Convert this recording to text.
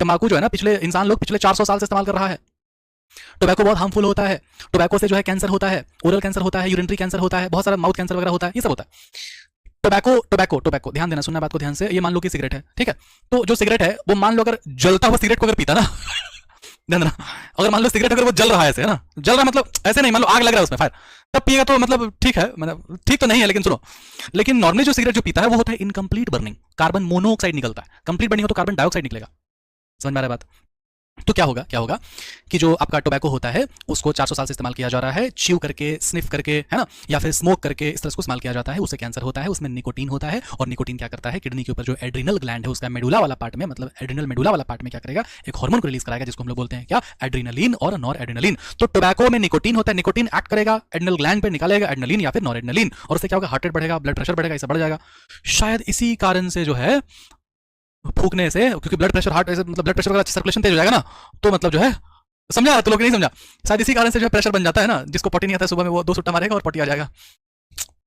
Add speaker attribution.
Speaker 1: तंबाकू जो है ना, इंसान लोग पिछले 400 साल से इस्तेमाल कर रहा है। टोबैको बहुत हार्मफुल होता है। टोबैको से जो है कैंसर होता है, ओरल कैंसर होता है, यूरिनरी कैंसर होता है, बहुत सारा माउथ कैंसर वगैरह होता है, ये सब होता है। टोबैको टोबैको टोबैको ध्यान देना, सुनना बात को ध्यान से। ये मान लो कि सिगरेट है, ठीक है। तो जो सिगरेट है वो मान लो अगर जलता हुआ सिगरेट को अगर पीता ना ध्यान देना, अगर मान लो सिगरेट अगर वो जल रहा है ऐसे, है ना, जल रहा है मतलब ऐसे नहीं, मान लो आग लग रहा है उसमें फायर, तब पिएगा तो मतलब ठीक है, मतलब ठीक तो नहीं है, लेकिन सुनो, लेकिन नॉर्मली जो सिगरेट जो पीता है वो होता है इनकम्प्लीट बर्निंग, कार्बन मोनोऑक्साइड निकलता है। कंप्लीट बर्निंग हो तो कार्बन डाइऑक्साइड निकलेगा। समझ में आ रहा है बात? तो क्या होगा कि जो आपका टोबैको होता है उसको 400 साल से इस्तेमाल किया जा रहा है, च्यू करके, स्निफ करके, है ना, या फिर स्मोक करके, इस तरह से इस्तेमाल किया जाता है। उससे कैंसर होता है, उसमें निकोटीन होता है, और निकोटीन क्या करता है, किडनी के ऊपर जो एड्रिनल ग्लैंड है उसका मेडुला वाला पार्ट में, मतलब एड्रिनल मेडुला वाला पार्ट में क्या करेगा, एक हार्मोन को रिलीज कराएगा जिसको हम लोग बोलते हैं क्या, एड्रिनलिन और नॉर एड्रिनलिन। तो टोबैको में निकोटीन होता है, निकोटीन एक्ट करेगा एड्रिनल ग्लैंड पे, निकालेगा एड्रिनलिन या फिर नॉर एड्रिनलिन, और उससे क्या होगा, हार्ट रेट बढ़ेगा, ब्लड प्रेशर बढ़ेगा, इससे बढ़ जाएगा। शायद इसी कारण से जो है फूकने से, क्योंकि ब्लड प्रेशर, हार्ट मतलब ब्लड प्रेशर वगैरह सर्कुलेशन तेज हो जाएगा ना, तो मतलब जो है, समझा तो लोग नहीं समझा, शायद इसी कारण से जो है प्रेशर बन जाता है ना, जिसको पॉटी नहीं आता है सुबह में वो 2 सुट्टा मारेगा और पॉटी आ जाएगा।